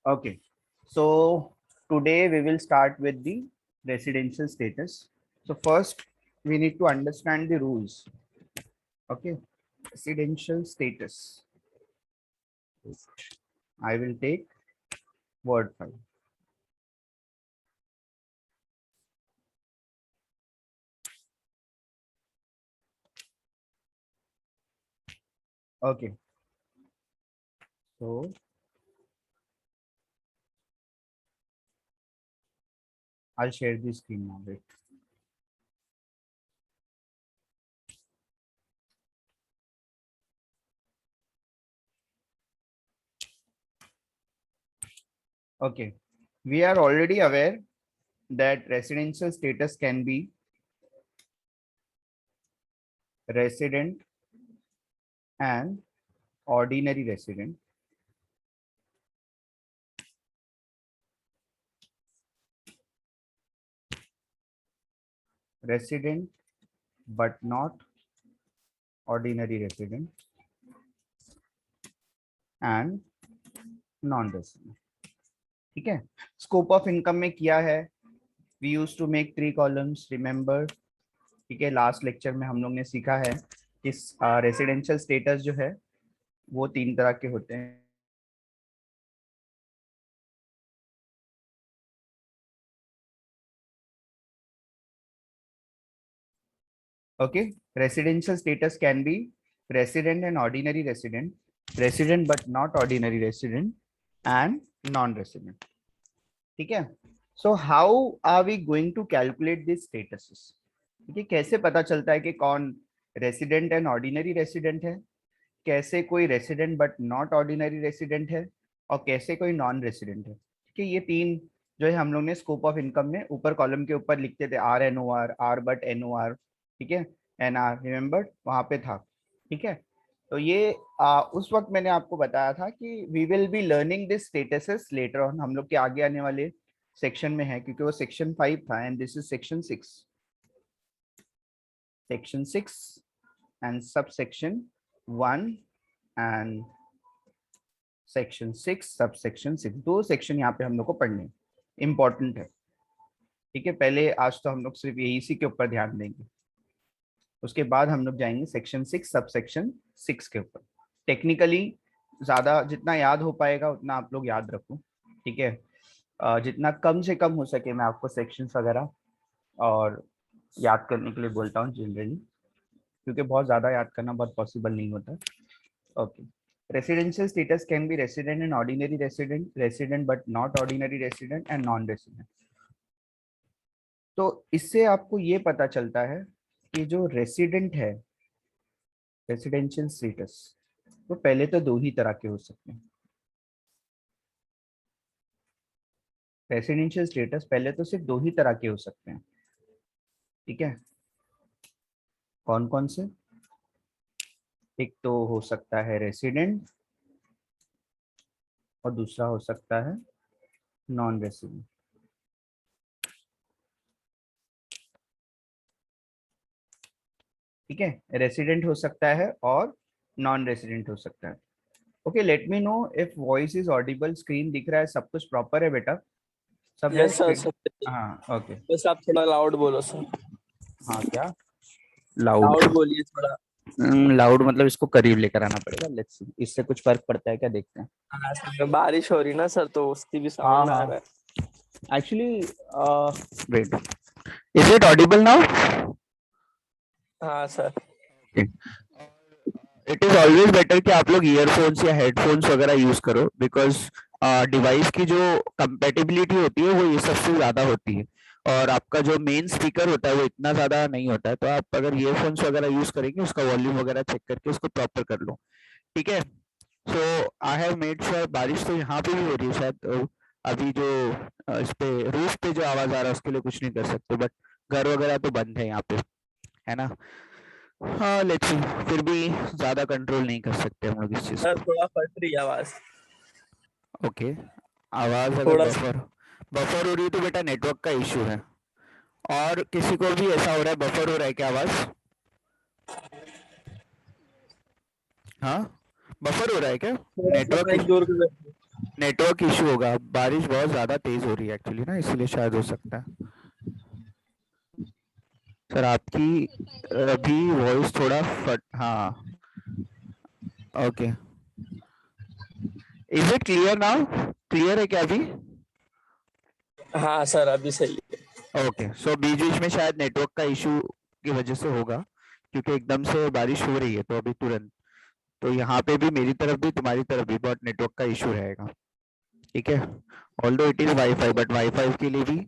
Okay, so today we will start with the residential status. So first we need to understand the rules. Okay, residential status. I will take word file. Okay, so I'll share the screen now. Wait. Okay, we are already aware that residential status can be resident and ordinary resident. Resident but not ordinary resident and non resident. ठीक है, scope of income में किया है, we use to make 3 columns, remember. ठीक है, last lecture में हम लोग ने सीखा है कि रेसिडेंशियल स्टेटस जो है वो 3 तरह के होते हैं. Okay, residential status can be resident and ordinary resident, resident but not ordinary resident and non resident. ठीक है, so how are we going to calculate this statuses. ठीक, कैसे पता चलता है कि कौन रेसिडेंट एंड ऑर्डिनरी रेसिडेंट है, कैसे कोई resident but not ordinary resident है, और कैसे कोई नॉन रेसिडेंट है. ठीक है, ये 3 जो है हम लोग ने स्कोप ऑफ इनकम में ऊपर कॉलम के ऊपर लिखते थे, R N O R, R but N O R, ठीक है, एन आर, रिमेंबर वहां पे था. ठीक है, तो ये उस वक्त मैंने आपको बताया था कि we will be learning this statuses later on, हम लोग के आगे आने वाले सेक्शन में है, क्योंकि वो सेक्शन 5 था and this is section 6. Section 6 and sub section 1 and section 6 sub section 6, 2 section यहाँ पे हम लोग को पढ़ने इंपॉर्टेंट है. ठीक है, पहले आज तो हम लोग सिर्फ यही इसी के ऊपर ध्यान देंगे, उसके बाद हम लोग जाएंगे सेक्शन 6 सब सेक्शन 6 के ऊपर. टेक्निकली ज्यादा जितना याद हो पाएगा उतना आप लोग याद रखो. ठीक है, जितना कम से कम हो सके मैं आपको सेक्शंस वगैरह और याद करने के लिए बोलता हूँ जनरली, क्योंकि बहुत ज्यादा याद करना बहुत पॉसिबल नहीं होता. Okay, residential status can be resident and ordinary resident, resident but not ordinary resident and non resident. तो इससे आपको ये पता चलता है कि जो रेसिडेंट है, रेसिडेंशियल स्टेटस, तो पहले तो 2 ही तरह के हो सकते हैं. रेसिडेंशियल स्टेटस पहले तो सिर्फ 2 ही तरह के हो सकते हैं. ठीक है, कौन कौन से? एक तो हो सकता है रेसिडेंट और दूसरा हो सकता है नॉन रेसिडेंट. ठीक है, रेसिडेंट हो सकता है और नॉन रेसिडेंट हो सकता है. Okay, late me know if voice is Audible. Screen दिख रहा है, सब कुछ प्रॉपर है बेटा, सब है यस सर स्क्रीन? सब. हाँ ओके. बस आप थोड़ा लाउड बोलो सर. हाँ क्या लाउड? लाउड बोलिए थोड़ा. लाउड मतलब इसको करीब लेकर आना पड़ेगा. लेट्स सी इससे कुछ फर्क पड़ता है क्या, देखते हैं. हाँ सर, बारिश हो रही ना सर, तो उसकी भी हाँ साउंड आ हाँ, रहा है. Actually wait, is it audible now? हाँ sir. It is always better कि आप लोग ईयरफोन्स या हेडफोन्स वगैरह यूज करो, बिकॉज डिवाइस की जो कंपेटिबिलिटी होती है वो ये सबसे ज्यादा होती है, और आपका जो मेन स्पीकर होता है वो इतना ज्यादा नहीं होता है. तो आप अगर ईयरफोन्स वगैरह यूज करेंगे, उसका वॉल्यूम वगैरह चेक करके उसको प्रॉपर कर लो. ठीक है, सो आई हैव मेड श्योर. बारिश तो यहाँ पे भी हो रही है शायद. अभी जो इस पे रूफ पे जो आवाज आ रहा है उसके लिए कुछ नहीं कर सकते, बट घर वगैरह तो बंद है यहाँ पे, है ना. हाँ लेट्स सी, फिर भी ज्यादा कंट्रोल नहीं कर सकते हम लोग इस चीज सर को. थोड़ा फट रही है आवाज. ओके, आवाज अगर थोड़ा बफर बफर हो रही है तो बेटा नेटवर्क का इशू है. और किसी को भी ऐसा हो रहा है, बफर हो रहा है क्या आवाज? हाँ, बफर हो रहा है क्या थोड़ा सा नेटवर्क? माइक दूर कर. नेटवर्क इशू होगा, बारिश बहुत ज्यादा तेज हो रही है एक्चुअली ना, इसलिए शायद हो सकता है। सर आपकी अभी वॉइस थोड़ा फट, हाँ okay. Is it clear now? Clear है क्या अभी? हाँ सर अभी सही है। ओके, सो बीच बीच में शायद नेटवर्क का इशू की वजह से होगा, क्योंकि एकदम से बारिश हो रही है तो अभी तुरंत, तो यहाँ पे भी मेरी तरफ भी तुम्हारी तरफ भी बहुत नेटवर्क का इशू रहेगा, ठीक है। Although it is wifi, but wifi के लिए भी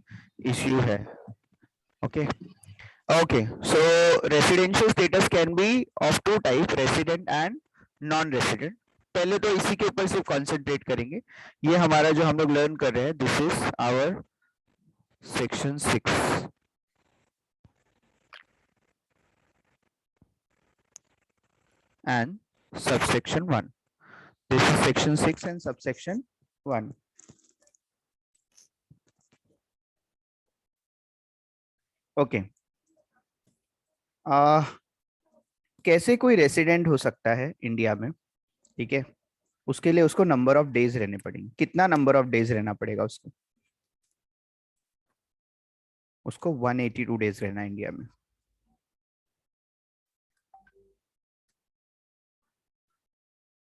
इश्यू है। Okay okay, so residential status can be of two type, resident and non resident. पहले तो इसी के ऊपर सिर्फ कॉन्सेंट्रेट करेंगे। ये हमारा जो हम लोग लर्न कर रहे हैं, this is our section 6 and subsection 1. This is section 6 and subsection 1. Okay, कैसे कोई रेसिडेंट हो सकता है इंडिया में, ठीक है। उसके लिए उसको नंबर ऑफ डेज रहने पड़ेंगे। कितना नंबर ऑफ डेज रहना पड़ेगा उसको? उसको 182 डेज रहना है इंडिया में।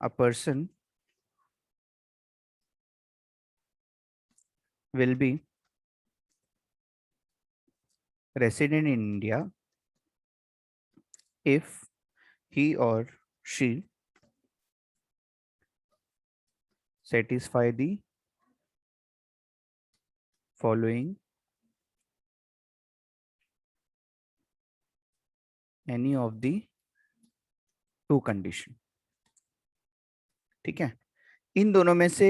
A person will be resident in India if he or she satisfy the following any of the two condition, ठीक है। इन दोनों में से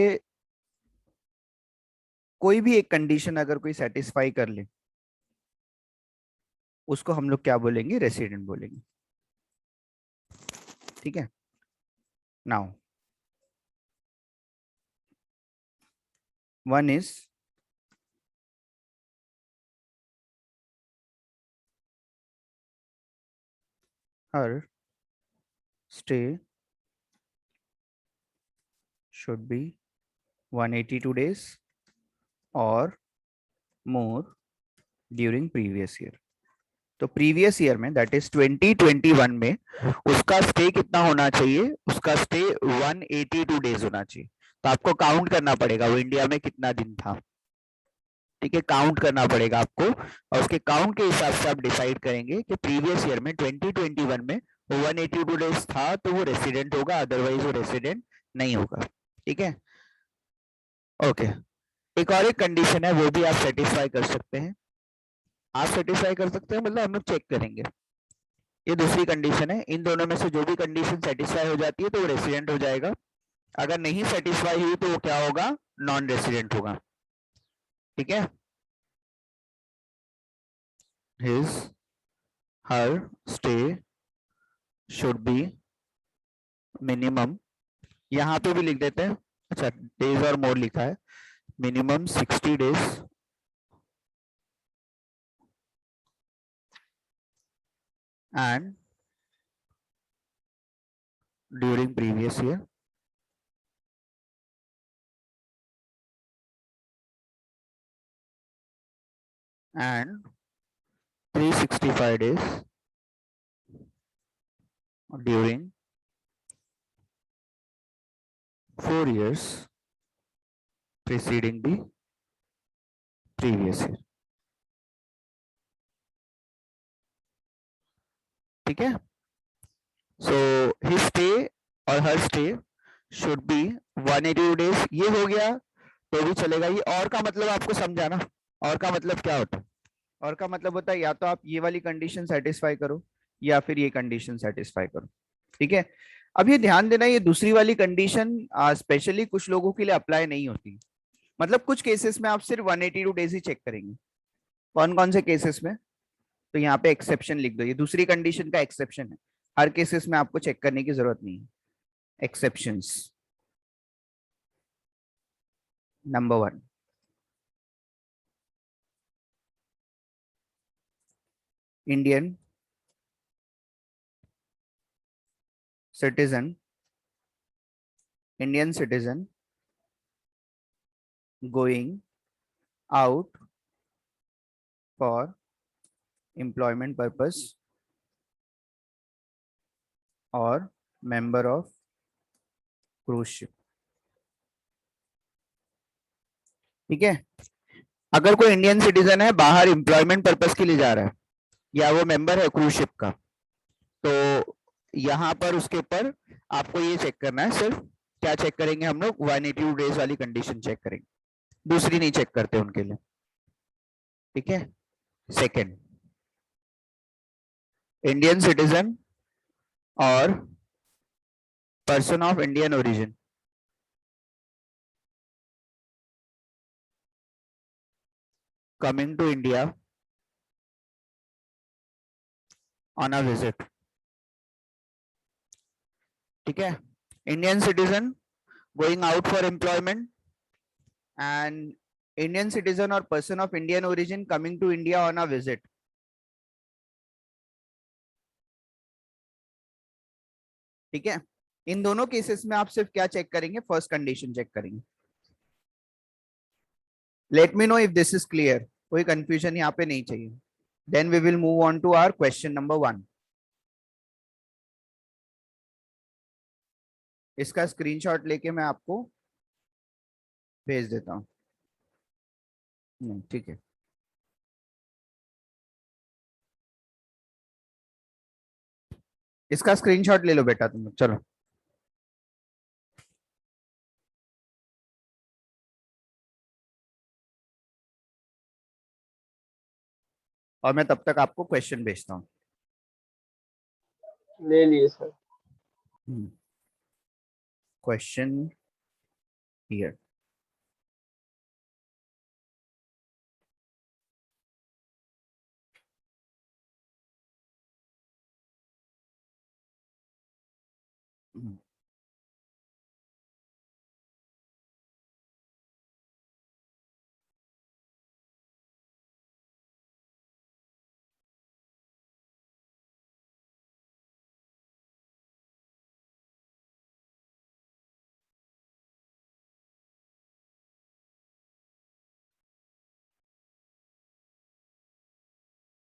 कोई भी एक कंडीशन अगर कोई सेटिस्फाई कर ले, उसको हम लोग क्या बोलेंगे? रेसिडेंट बोलेंगे, ठीक है। Now one is her stay should be 182 days or more during previous year। तो प्रीवियस ईयर में, दैट इज 2021 में, उसका स्टे कितना होना चाहिए? उसका स्टे 182 डेज होना चाहिए। तो आपको काउंट करना पड़ेगा वो इंडिया में कितना दिन था, ठीक है। काउंट करना पड़ेगा आपको, और उसके काउंट के हिसाब से आप डिसाइड करेंगे कि प्रीवियस ईयर में 2021 में वो 182 डेज था तो वो रेसिडेंट होगा, अदरवाइज वो रेसिडेंट नहीं होगा, ठीक है। ओके, एक और एक कंडीशन है, वो भी आप सेटिस्फाई कर सकते हैं। आप सेटिस्फाई कर सकते हैं मतलब हम लोग चेक करेंगे। ये दूसरी कंडीशन है। इन दोनों में से जो भी कंडीशन सेटिस्फाई हो जाती है तो वो रेसिडेंट हो जाएगा। अगर नहीं सेटिस्फाई हुई तो वो क्या होगा? नॉन रेसिडेंट होगा, ठीक है। His her stay should be minimum, यहाँ पे भी लिख देते हैं, अच्छा डेज और मोर लिखा है, minimum 60 days and during previous year and 365 days during 4 years preceding the previous year, ठीक है। सो हिज स्टे और हर स्टे शुड बी 182 डेज, ये हो गया तो भी चलेगा। ये और का मतलब आपको समझा ना? और का मतलब क्या होता है? और का मतलब होता है या तो आप ये वाली कंडीशन सेटिस्फाई करो या फिर ये कंडीशन सेटिस्फाई करो, ठीक है। अब ये ध्यान देना, ये दूसरी वाली कंडीशन स्पेशली कुछ लोगों के लिए अप्लाई नहीं होती। मतलब कुछ केसेस में आप सिर्फ 182 डेज ही चेक करेंगे। कौन कौन से केसेस में? तो यहाँ पे एक्सेप्शन लिख दो, ये दूसरी कंडीशन का एक्सेप्शन है। हर केसेस में आपको चेक करने की जरूरत नहीं है। Exceptions, number 1, Indian citizen, Indian citizen going out for employment purpose or member of cruise ship. ठीक है, अगर कोई इंडियन सिटीजन है बाहर एम्प्लॉयमेंट पर्पस के लिए जा रहा है या वो मेंबर है क्रूज शिप का, तो यहाँ पर उसके ऊपर आपको ये चेक करना है, सिर्फ क्या चेक करेंगे हम लोग, 182 डेज वाली कंडीशन चेक करेंगे, दूसरी नहीं चेक करते उनके लिए, ठीक है। Second, Indian citizen or person of Indian origin coming to India on a visit, ठीक है। Indian citizen going out for employment and Indian citizen or person of Indian origin coming to India on a visit, ठीक है। इन दोनों cases में आप सिर्फ क्या check करेंगे, फर्स्ट कंडीशन चेक करेंगे। Let me know if this is clear, कोई कंफ्यूजन यहाँ पे नहीं चाहिए। Then we will move on to our question number 1। इसका स्क्रीनशॉट लेके मैं आपको भेज देता हूँ, ठीक है। इसका स्क्रीनशॉट ले लो बेटा तुम लोग, चलो। और मैं तब तक आपको क्वेश्चन भेजता हूँ। ले लिए सर। Question here,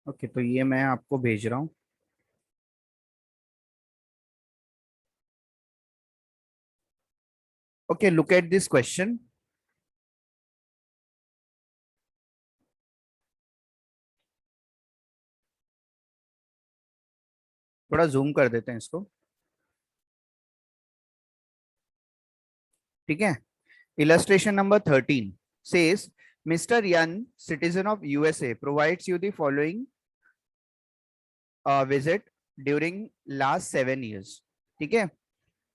okay. तो ये मैं आपको भेज रहा हूँ। Okay, look at this question. थोड़ा जूम कर देते हैं इसको, ठीक है। Illustration number 13 says Mr. Yan, citizen of USA, provides you the following visit during last 7 years, ठीक है।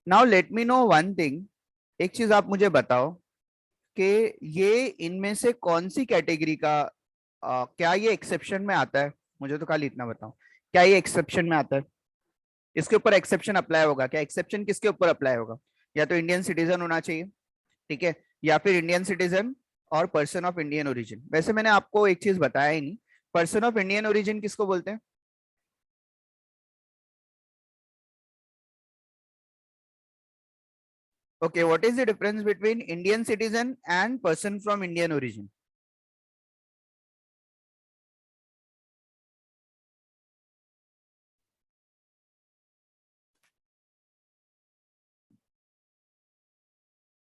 Now let me know one thing, एक चीज आप मुझे बताओ कि ये इनमें से कौन सी कैटेगरी का क्या ये एक्सेप्शन में आता है, मुझे तो खाली इतना बताओ, क्या ये एक्सेप्शन में आता है? इसके ऊपर एक्सेप्शन अप्लाई होगा क्या? एक्सेप्शन किसके ऊपर अप्लाई होगा? या तो इंडियन सिटीजन होना चाहिए, ठीक है, या फिर Indian citizen or person of Indian origin. वैसे मैंने आपको एक चीज बताया ही नहीं, पर्सन ऑफ इंडियन ओरिजिन किसको बोलते हैं? Okay, what is the difference between Indian citizen and person from Indian origin?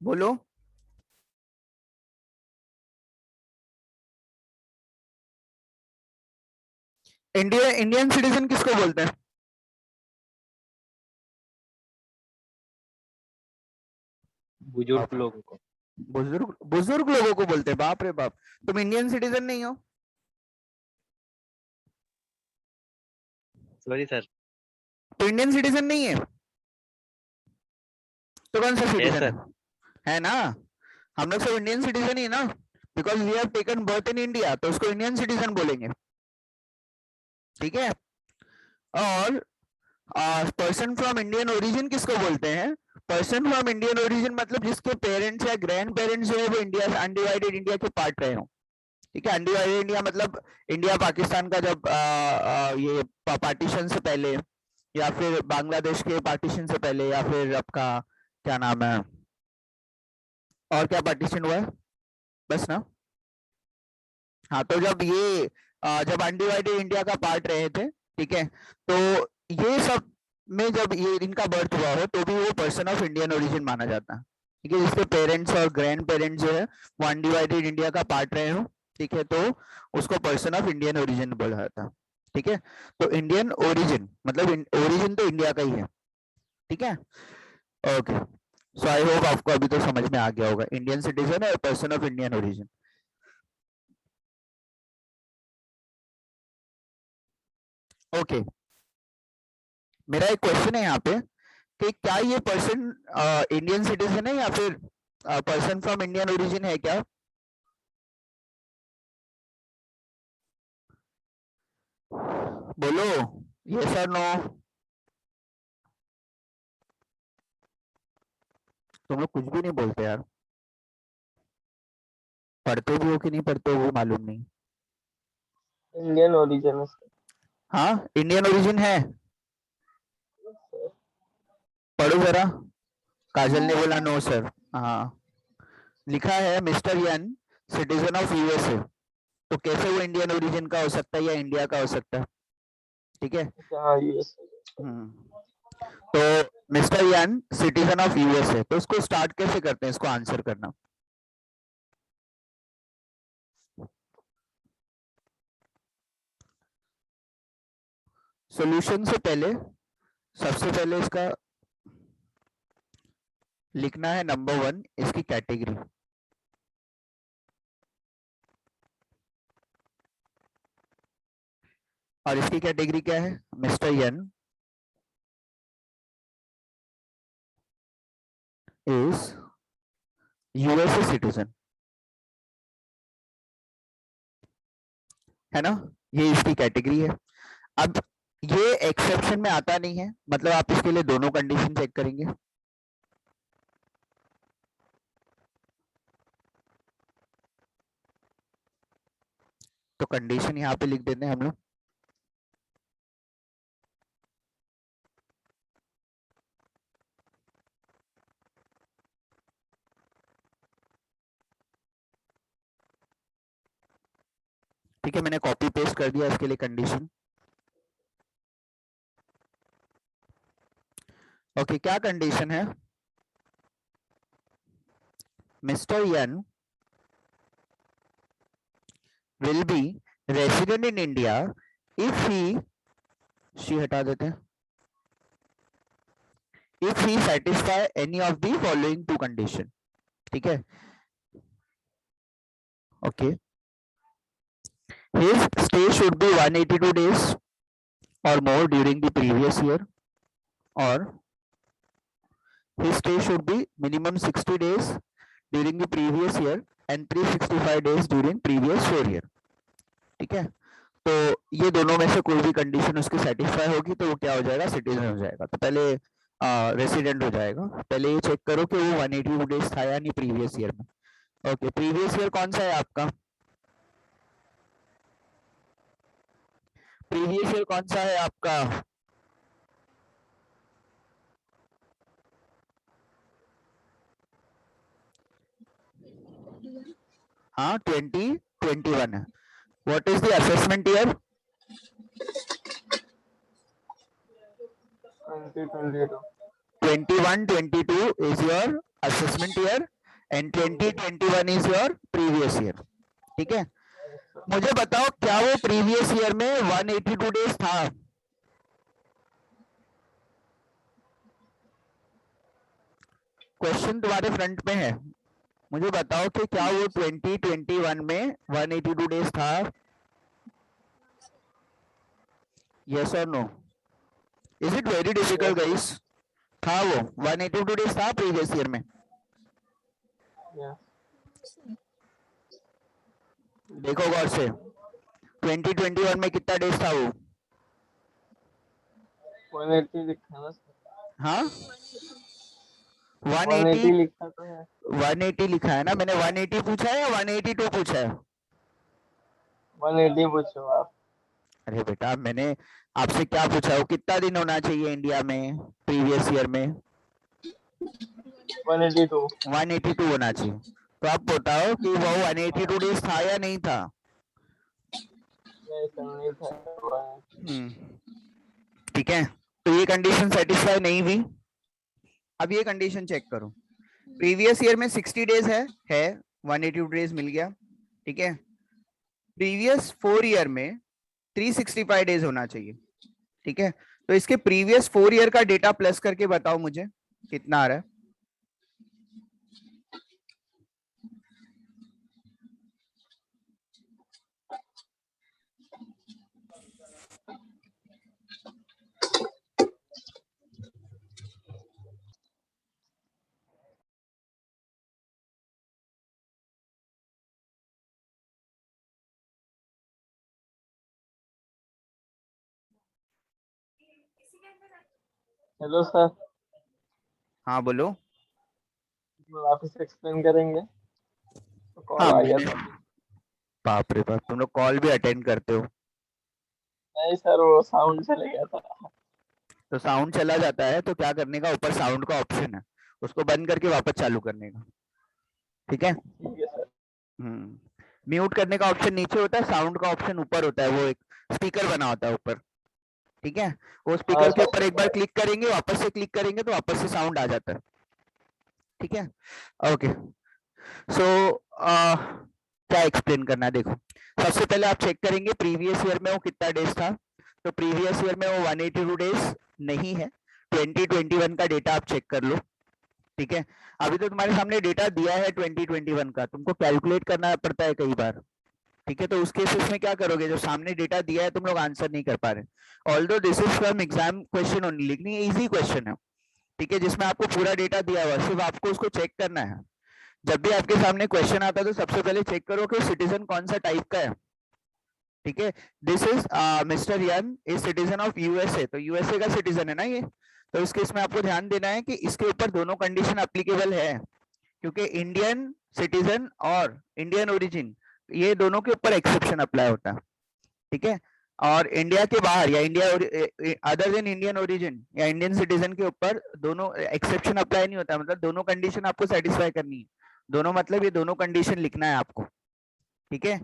बोलो। इंडियन सिटीजन किसको बोलते हैं? बुजुर्ग लोगों को। बुजुर्ग बुजुर्ग लोगों को बोलते हैं। बाप रे बाप, तुम इंडियन सिटीजन नहीं हो? Sorry sir. तो इंडियन सिटीजन नहीं है तो कौन सा सिटीजन सर। है ना? हम लोग सब इंडियन सिटीजन ही है ना, because we have taken birth in India, तो उसको इंडियन सिटीजन बोलेंगे, ठीक है। और पर्सन फ्रॉम इंडियन ओरिजिन किसको बोलते हैं? पर्सन फ्रॉम इंडियन ओरिजिन मतलब जिसके पेरेंट्स या ग्रैंड पेरेंट्स जो है वो इंडिया, अनडिवाइडेड इंडिया के पार्ट रहे हो, ठीक है। अनडिवाइडेड इंडिया मतलब इंडिया पाकिस्तान का जब ये पार्टीशन से पहले, या फिर बांग्लादेश के पार्टीशन से पहले, या फिर आपका क्या नाम है, और क्या पार्टीशन हुआ है? बस ना। हाँ, तो जब ये जब अनडिवाइडेड इंडिया का पार्ट रहे थे, ठीक है, तो ये सब में जब ये इनका बर्थ हुआ हो तो भी वो पर्सन ऑफ इंडियन ओरिजिन माना जाता है, ठीक है, जिसके पेरेंट्स और ग्रैंड पेरेंट्स जो है वो अनडिवाइडेड इंडिया का पार्ट रहे हो, ठीक है, तो उसको पर्सन ऑफ इंडियन ओरिजिन बोला जाता है, ठीक है। तो इंडियन ओरिजिन मतलब ओरिजिन तो इंडिया का ही है, ठीक है। ओके, सो आई होप आपको अभी तो समझ में आ गया होगा Indian citizen or person of Indian origin. Okay, मेरा एक क्वेश्चन है यहाँ पे कि क्या ये पर्सन इंडियन सिटीजन है या फिर पर्सन फ्रॉम इंडियन ओरिजिन है क्या? बोलो, यस और नो। तुम लोग कुछ भी नहीं बोलते यार, पढ़ते भी हो कि नहीं पढ़ते हो वो मालूम नहीं। इंडियन ओरिजिन है सर। हाँ, इंडियन ओरिजिन है, पढ़ो जरा। काजल ने बोला नो सर। हाँ, लिखा है mister N citizen of USA, तो कैसे वो इंडियन ओरिजिन का हो सकता है या इंडिया का हो सकता है, ठीक है। हाँ यूएस। तो mister N citizen of USA, तो उसको स्टार्ट कैसे करते हैं इसको आंसर करना? सॉल्यूशन से पहले सबसे पहले इसका लिखना है नंबर 1 इसकी कैटेगरी, और इसकी कैटेगरी क्या है? Mister N is USA citizen, है ना, ये इसकी कैटेगरी है। अब ये एक्सेप्शन में आता नहीं है, मतलब आप इसके लिए दोनों कंडीशन चेक करेंगे। तो कंडीशन यहाँ पे लिख देते हैं हम लोग, ठीक है, मैंने कॉपी पेस्ट कर दिया इसके लिए कंडीशन। ओके, क्या कंडीशन है? Mister N will be resident in India if she हटा देते हैं, if he satisfy any of the following two condition, ठीक है। Okay, his stay should be 182 days or more during the previous year, or his stay should be minimum 60 days during the previous year and 365 days during previous 4 year, ठीक है। तो ये दोनों में से कोई भी कंडीशन उसकी सेटिस्फाई होगी तो वो क्या हो जाएगा? सिटीजन हो जाएगा। तो पहले रेसिडेंट हो जाएगा। पहले ये चेक करो कि वो 182 डेज था या नहीं प्रीवियस ईयर में। ओके, प्रीवियस ईयर कौन सा है आपका? प्रीवियस ईयर कौन सा है आपका? हाँ, 2021 है। What is the assessment year? 2022। 21-22 is your assessment year and 2021 is your previous year, ठीक है। मुझे बताओ क्या वो प्रीवियस ईयर में 182 डेज था? क्वेश्चन तुम्हारे फ्रंट में है, मुझे बताओ कि क्या वो 2021 में 182 डेज था? यस और no? Is it very difficult guys? था वो 182 डेज था प्रीवियस ईयर में? देखो गौर से, 2021 में कितना डेज था वो? 180 लिखा ना सर। हाँ, 180 लिखा तो है। 180 लिखा है ना, मैंने 180 पूछा है या 182 पूछा है? 180 पूछो आप। अरे बेटा, मैंने आपसे क्या पूछा, वो कितना दिन होना चाहिए इंडिया में प्रीवियस ईयर में? 182 182 होना चाहिए। तो आप बताओ कि वो 182 डेज था या नहीं था। नहीं सर, नहीं था हुआ है। ठीक है, तो ये कंडीशन सेटिस्फाई नहीं हुई। अब ये कंडीशन चेक करो, प्रीवियस ईयर में 60 डेज है 182 डेज मिल गया। ठीक है, प्रीवियस 4 ईयर में 365 डेज होना चाहिए। ठीक है, तो इसके प्रीवियस 4 ईयर का डेटा प्लस करके बताओ मुझे कितना आ रहा है। हेलो सर, हाँ बोलो। वापस एक्सप्लेन करेंगे, तो कॉल हाँ आ गया मैंने, था। बाप रे बाप, तुम लोग कॉल भी अटेंड करते हो। नहीं सर, वो साउंड चले गया था। तो साउंड चला जाता है तो क्या करने का, ऊपर साउंड का ऑप्शन है, उसको बंद करके वापस चालू करने का। ठीक है, ठीक है सर। म्यूट करने का ऑप्शन नीचे होता है, साउंड का ऑप्शन ऊपर होता है, वो एक स्पीकर बना होता है ऊपर। ठीक है, वो हाँ स्पीकर के सर, ऊपर एक बार क्लिक करेंगे, वापस से क्लिक करेंगे तो वापस से साउंड आ जाता है। ठीक है, ओके। सो क्या एक्सप्लेन करना है, देखो सबसे पहले आप चेक करेंगे प्रीवियस ईयर में वो कितना डेज था। तो प्रीवियस ईयर में वो 182 डेज नहीं है, 2021 का डेटा आप चेक कर लो। ठीक है, अभी तो तुम्हारे सामने डेटा दिया है 2021 का, तुमको कैलकुलेट करना पड़ता है कई बार। ठीक है, तो उस केसेस में क्या करोगे, जो सामने डेटा दिया है तुम लोग आंसर नहीं कर पा रहे, although this is from exam question only, लेकिन ये इजी क्वेश्चन है। ठीक है, जिसमें आपको पूरा डेटा दिया हुआ है, सिर्फ आपको उसको चेक करना है। जब भी आपके सामने क्वेश्चन आता है तो सबसे पहले चेक करो कि सिटीजन कौन सा टाइप का है। ठीक है, this is mister N is citizen of USA, तो यूएसए का सिटीजन है ना ये। तो इस केस में आपको ध्यान देना है कि इसके ऊपर दोनों कंडीशन अप्लीकेबल है, क्योंकि इंडियन सिटीजन और इंडियन ओरिजिन ये दोनों के ऊपर एक्सेप्शन अप्लाई होता है। ठीक है, और इंडिया के बाहर या India other than Indian origin या इंडियन सिटीजन के ऊपर दोनों एक्सेप्शन अप्लाई नहीं होता, मतलब दोनों कंडीशन आपको सेटिस्फाई करनी है। दोनों मतलब ये दोनों कंडीशन लिखना है आपको। ठीक है,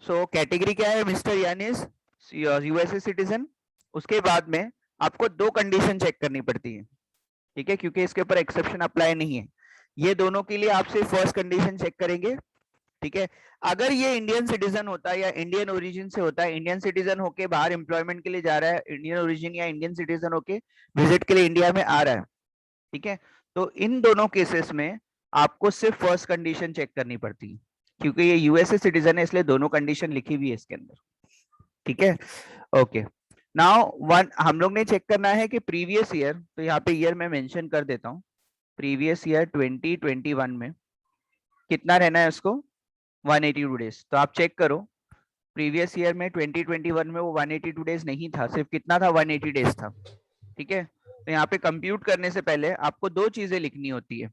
सो कैटेगरी क्या है, मिस्टर यान इज यूएसए सिटीजन। उसके बाद में आपको दो कंडीशन चेक करनी पड़ती है। ठीक है, क्योंकि इसके ऊपर एक्सेप्शन अप्लाई नहीं है, ये दोनों के लिए आपसे फर्स्ट कंडीशन चेक करेंगे। ठीक है, अगर ये इंडियन सिटीजन होता है या इंडियन ओरिजिन से होता है, इंडियन सिटीजन होके बाहर एम्प्लॉयमेंट के लिए जा रहा है, इंडियन ओरिजिन या इंडियन सिटीजन होके विजिट के लिए इंडिया में आ रहा है। ठीक है, तो इन दोनों केसेस में आपको सिर्फ फर्स्ट कंडीशन चेक करनी पड़ती है, क्योंकि ये यूएसए सिटीजन है, इसलिए दोनों कंडीशन लिखी हुई है इसके अंदर। ठीक है, ओके। नाउ वन हम लोग ने चेक करना है कि प्रीवियस ईयर, तो यहाँ पे ईयर मैं मेंशन कर देता हूँ, प्रीवियस ईयर 2021 में कितना रहना है उसको, 182 डेज। तो आप चेक करो, प्रीवियस ईयर में 2021 में वो 182 डेज नहीं था, सिर्फ कितना था, 180 डेज था। ठीक है, तो यहाँ पे कंप्यूट करने से पहले आपको दो चीजें लिखनी होती है,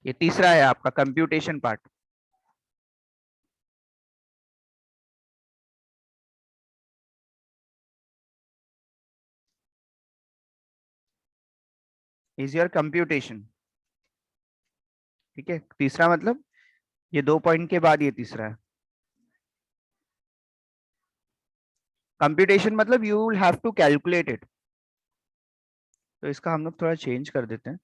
ये तीसरा है आपका computation part. Is your computation. ठीक है, तीसरा मतलब ये 2 पॉइंट के बाद ये तीसरा है। कंप्यूटेशन मतलब you will have to calculate it, तो इसका हम लोग थोड़ा चेंज कर देते हैं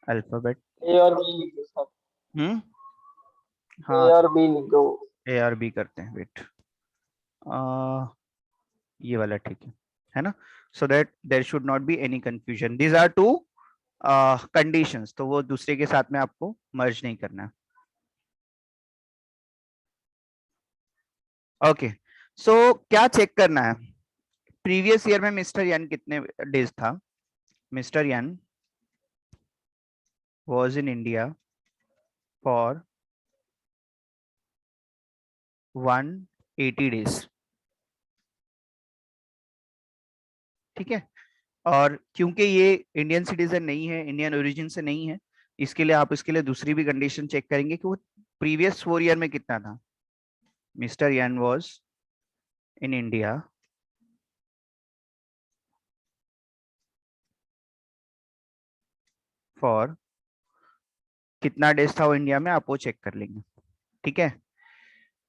अल्फाबेट। ए और बी लिख दो सर। हम्म, ए हाँ, और बी लिख दो। ए आर बी करते हैं, वेट, ये वाला ठीक है ना, so that there should not be any confusion, these are two conditions, तो वो दूसरे के साथ में आपको मर्ज नहीं करना है। ओके, सो क्या चेक करना है, प्रीवियस ईयर में मिस्टर यन कितने डेज था, mister N was in India for 180 days। ठीक है, और क्योंकि ये इंडियन सिटीजन नहीं है, इंडियन ओरिजिन से नहीं है, इसके लिए आप इसके लिए दूसरी भी कंडीशन चेक करेंगे कि वो प्रीवियस 4 ईयर में कितना था। Mister N was in India for कितना डेज था वो इंडिया में, आप वो चेक कर लेंगे। ठीक है,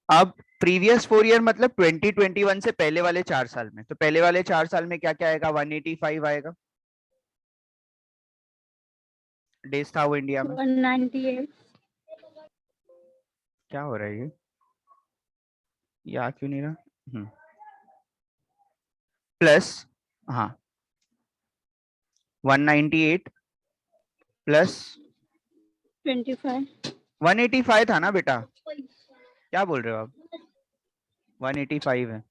अब प्रीवियस 4 ईयर मतलब 2021 से पहले वाले 4 साल में, तो पहले वाले 4 साल में क्या क्या आएगा, 185 आएगा डेज था वो इंडिया में। 198 क्या हो रहा है ये आ क्यों नहीं रहा, प्लस, हाँ 198 प्लस 25 185 था ना बेटा, क्या बोल रहे हो आप, 185 है।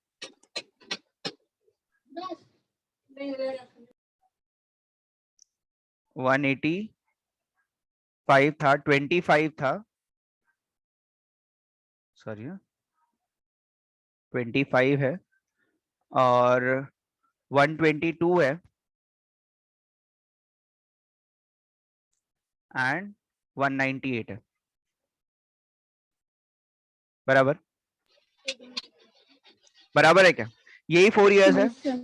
185 था, 25 था, सॉरी 25 है, और 122 है, एंड 198 है, बराबर, बराबर है क्या, यही 4 इयर्स है। yes sir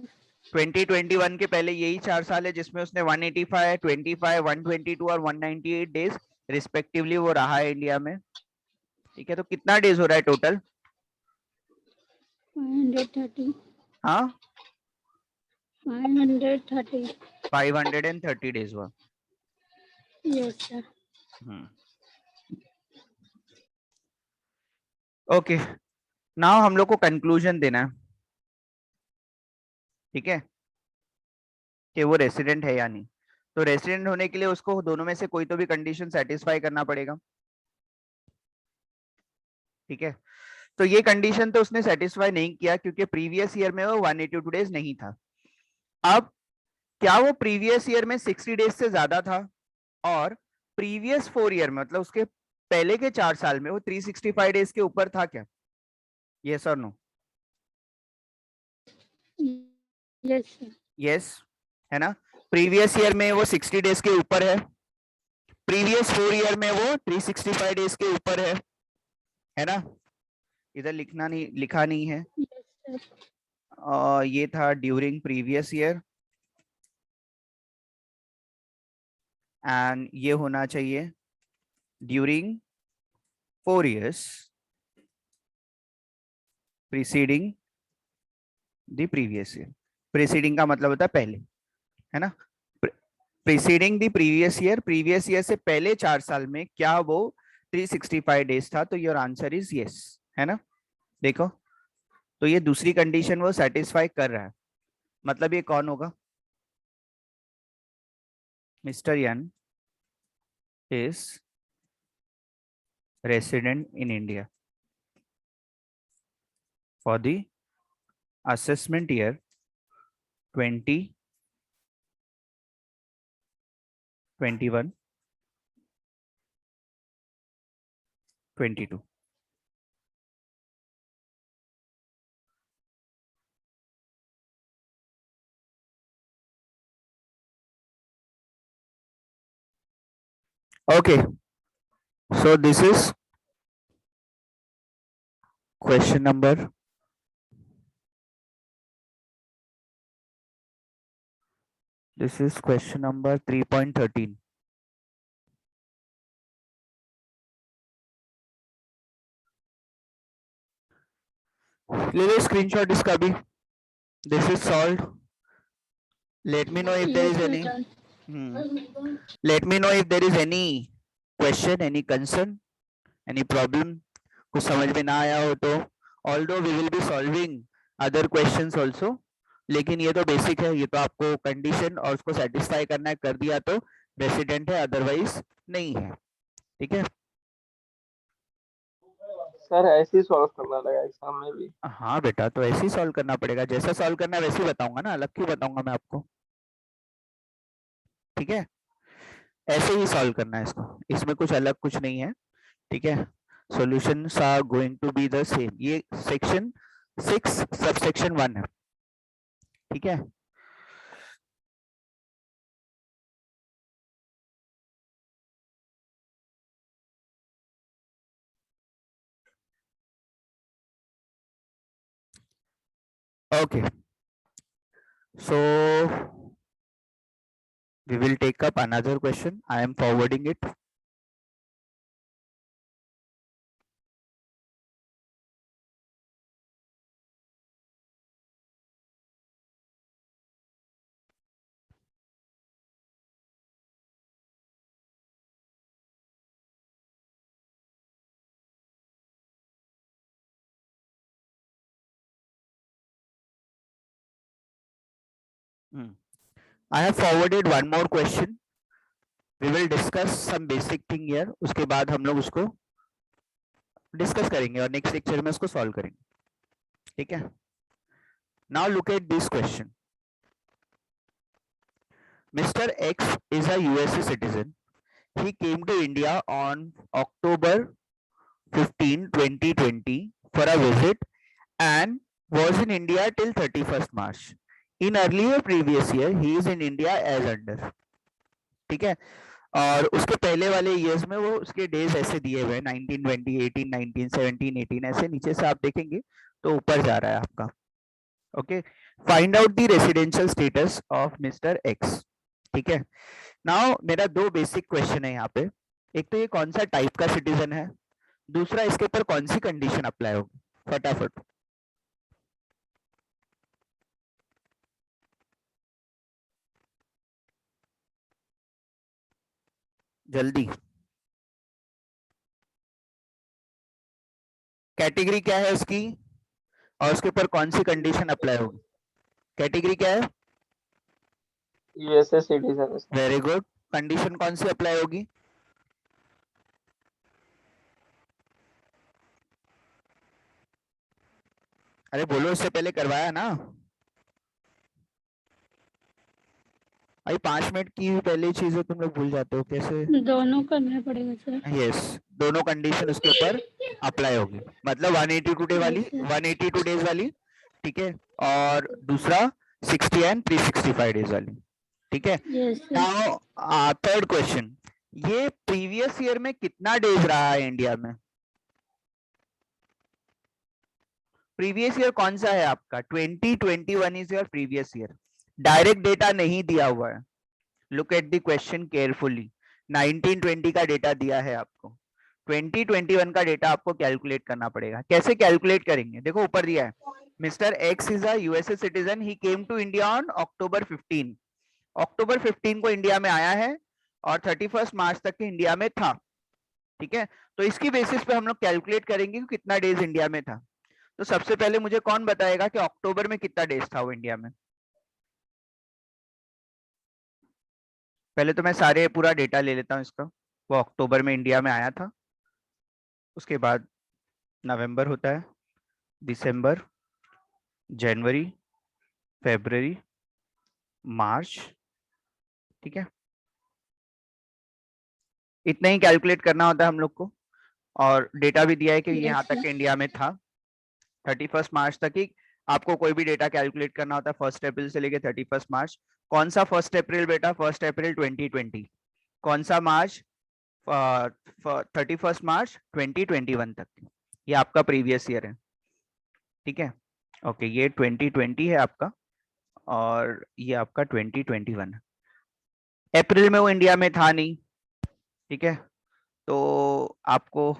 2021 के पहले यही 4 साल है जिसमें उसने 185, 25, 122 और 198 डेज रिस्पेक्टिवली वो रहा है इंडिया में। ठीक है, तो कितना डेज हो रहा है टोटल, 530 हाँ 530 530 डेज हुआ। yes sir ओके, नाउ हम लोग को कंक्लूजन देना है, ठीक है, कि वो रेसिडेंट है या नहीं। तो रेसिडेंट होने के लिए उसको दोनों में से कोई तो भी कंडीशन सेटिस्फाई करना पड़ेगा। ठीक है, तो ये कंडीशन तो उसने सेटिस्फाई नहीं किया क्योंकि प्रीवियस ईयर में वो 182 डेज नहीं था। अब क्या वो प्रीवियस ईयर में 60 डेज से ज्यादा था, और प्रीवियस 4 ईयर में मतलब उसके पहले के 4 साल में वो 365 डेज के ऊपर था क्या, यस और नो, yes sir यस है ना, प्रीवियस ईयर में वो 60 डेज के ऊपर है, प्रीवियस 4 ईयर में वो 365 डेज के ऊपर है ना, इधर लिखना नहीं, लिखा नहीं है, yes sir ये था ड्यूरिंग प्रीवियस ईयर, एंड ये होना चाहिए during 4 years preceding the previous year। preceding का मतलब होता है पहले, है ना, preceding the previous year, previous year से पहले 4 साल में क्या वो 365 डेज था, तो योर आंसर इज यस, है ना। देखो, तो ये दूसरी कंडीशन वो सेटिस्फाई कर रहा है, मतलब ये कौन होगा, mister N is resident in India for the assessment year 2021 22। Okay, so this is question number, this is question number 3.13। ले लो स्क्रीनशॉट इसका भी, this is solved, let me know if there yes is sir any done. let me know if there is any question, any concern, any problem, कुछ समझ में ना आया हो तो, although we will be solving other questions also, लेकिन ये तो बेसिक है, ये तो आपको कंडीशन और उसको सेटिस्फाई करना है, कर दिया तो रेसिडेंट है, अदरवाइज नहीं है। ठीक है, सर ऐसे ही सॉल्व करना लगा एग्जाम में भी। हाँ बेटा, तो ऐसे ही सॉल्व करना पड़ेगा, जैसा सॉल्व करना है वैसे ही बताऊंगा ना, अलग क्यों बताऊंगा मैं आपको। ठीक है, ऐसे ही सॉल्व करना है इसको, इसमें कुछ अलग कुछ नहीं है। ठीक है, solutions are going to be the same, ये सेक्शन 6 सबसेक्शन 1 है। ठीक है, okay, so we will take up another question, I am forwarding it I have forwarded one more question. We will discuss some basic thing here. उसके बाद हम लोग उसको discuss करेंगे और नेक्स्ट लेक्चर में उसको सॉल्व करेंगे, ठीक है? Now look at this question. Mr. X is a USA citizen. He came to India on October 15, 2020 for a visit and was in India till 31st March. In earlier previous year, he is in India as under. ठीक है? और उसके पहले वाले years में वो उसके days ऐसे दिए हुए हैं 19, 20, 18, 19, 17, 18 ऐसे नीचे से आप देखेंगे तो ऊपर जा रहा है आपका. Okay, find out the residential status of mister x. ठीक है, नाउ मेरा दो बेसिक क्वेश्चन है यहाँ पे. एक तो ये कौन सा टाइप का सिटीजन है, दूसरा इसके ऊपर कौन सी कंडीशन अप्लाई होगी. फटाफट जल्दी. कैटेगरी क्या है उसकी और उसके ऊपर कौन सी कंडीशन अप्लाई होगी. कैटेगरी क्या है? USA citizen. Very good. Condition कौन सी अप्लाई होगी? अरे बोलो, इससे पहले करवाया ना भाई. 5 मिनट की पहले चीजें तुम लोग भूल जाते हो कैसे. दोनों करने पड़ेगा सर. यस, दोनों कंडीशन उसके ऊपर अप्लाई होगी. मतलब 182 डे वाली, 182 डेज वाली, ठीक है, और दूसरा 60 एंड 365 डेज वाली. ठीक है. नाउ थर्ड क्वेश्चन, ये प्रीवियस ईयर में कितना डेज रहा है इंडिया में? प्रीवियस ईयर कौन सा है आपका? 2021 is your previous year. Direct data नहीं दिया हुआ है. Look at the question carefully. 1920 का डेटा दिया है आपको, 2021 का डेटा आपको कैलकुलेट करना पड़ेगा. कैसे कैलकुलेट करेंगे? देखो ऊपर दिया है, mister X is a USA citizen, he came to India on October 15. October 15 को इंडिया में आया है और 31 मार्च तक के इंडिया में था. ठीक है, तो इसकी बेसिस पे हम लोग कैलकुलेट करेंगे कि कितना डेज इंडिया में था. तो सबसे पहले मुझे कौन बताएगा कि अक्टूबर में कितना डेज था वो इंडिया में? पहले तो मैं सारे पूरा डेटा ले लेता हूँ इसका. वो अक्टूबर में इंडिया में आया था, उसके बाद नवंबर होता है, दिसंबर, जनवरी, फरवरी, मार्च. ठीक है, इतना ही कैलकुलेट करना होता है हम लोग को. और डेटा भी दिया है कि ये यहाँ तक इंडिया में था. 31 मार्च तक ही आपको कोई भी डेटा कैलकुलेट करना होता है, 1 अप्रैल से लेके 31 मार्च. कौन सा 1 अप्रैल बेटा? 1 अप्रैल 2020. कौन सा मार्च? 31 मार्च 2021 तक. ये आपका प्रीवियस ईयर है. ठीक है, ओके, ये 2020 है आपका और ये आपका 2021 है. अप्रैल में वो इंडिया में था नहीं. ठीक है, तो आपको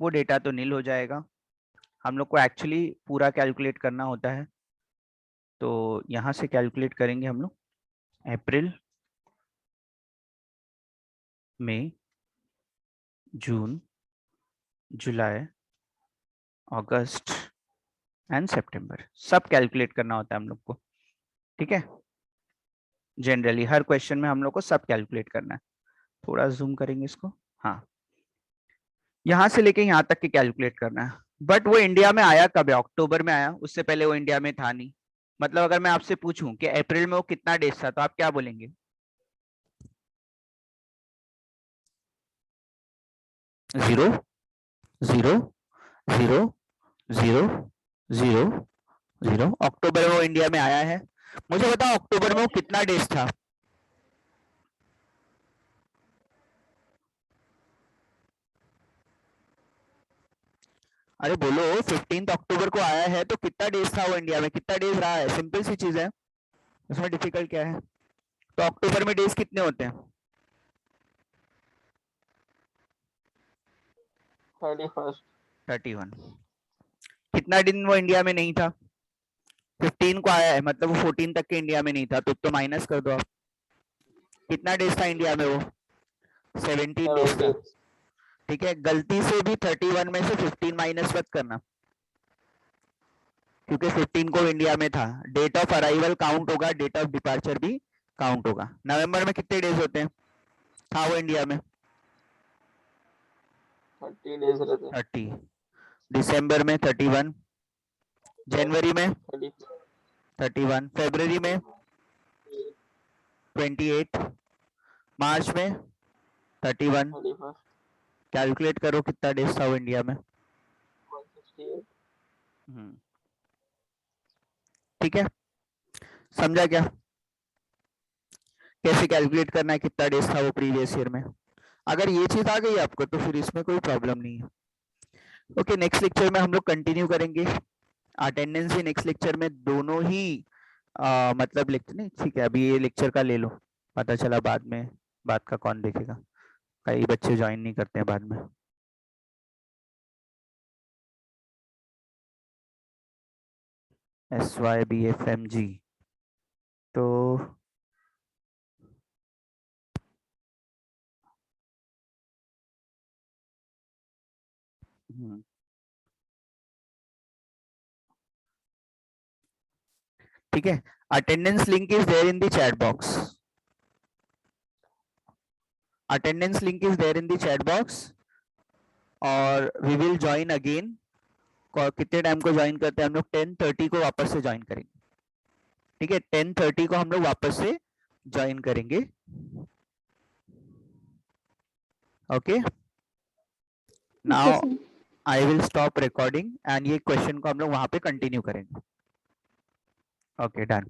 वो डेटा तो नील हो जाएगा. हम लोग को एक्चुअली पूरा कैलकुलेट करना होता है, तो यहाँ से कैलकुलेट करेंगे हम लोग. अप्रैल, मई, जून, जुलाई, अगस्त एंड सितंबर, सब कैलकुलेट करना होता है हम लोग को. ठीक है, जनरली हर क्वेश्चन में हम लोग को सब कैलकुलेट करना है. थोड़ा जूम करेंगे इसको. हाँ, यहाँ से लेके यहाँ तक के कैलकुलेट करना है. बट वो इंडिया में आया कब है? अक्टूबर में आया, उससे पहले वो इंडिया में था नहीं. मतलब अगर मैं आपसे पूछूं कि अप्रैल में वो कितना डेज था, तो आप क्या बोलेंगे? Zero, zero, zero, zero, zero, zero. अक्टूबर में वो इंडिया में आया है. मुझे बताओ अक्टूबर में वो कितना डेज था? अरे बोलो, 15 अक्टूबर को आया है तो कितना डेज था वो इंडिया में? कितना डेज रहा है? सिंपल सी चीज है, उसमें डिफिकल्ट क्या है? तो अक्टूबर में डेज कितने होते हैं? 31. कितना दिन वो इंडिया में नहीं था? 15 को आया है, मतलब वो 14 तक के इंडिया में नहीं था, तो माइनस कर दो आप. कितना डेज था इंडिया में वो? 17 डेज था. ठीक है, गलती से भी 31 में से 15 माइनस मत करना. क्योंकि 15 को इंडिया में था। डेट ऑफ अराइवल काउंट होगा, डेट ऑफ डिपार्चर भी काउंट होगा। नवंबर में कितने डेज होते हैं था वो इंडिया में? 30 days रहते हैं। 30। दिसंबर में 31, जनवरी में 31, फरवरी में 28, मार्च में 31। 31, कैलकुलेट करो कितना डेज था वो इंडिया में। 168। ठीक है, समझा क्या कैसे कैलकुलेट करना है, कितना डेज था वो प्रीवियस ईयर में? अगर ये चीज आ गई आपको तो फिर इसमें कोई प्रॉब्लम नहीं है। ओके, नेक्स्ट लेक्चर में हम लोग कंटिन्यू करेंगे। अटेंडेंस ही नेक्स्ट लेक्चर में दोनों ही मतलब लिखते नहीं। ठीक है, अभी ये लेक्चर का ले लो, पता चला बाद में बात का कौन देखेगा, कई बच्चे ज्वाइन नहीं करते हैं बाद में। SYBFMG तो ठीक है, attendance link is there in the chat box. Attendance link is there in the chat box और वी विल ज्वाइन अगेन। कितने टाइम को ज्वाइन करते हैं हम लोग? 10:30 को वापस से ज्वाइन करेंगे। ठीक है, 10:30 को हम लोग वापस से ज्वाइन करेंगे। Okay, now I will stop recording and ये क्वेश्चन को हम लोग वहां पे कंटिन्यू करेंगे। Okay, done.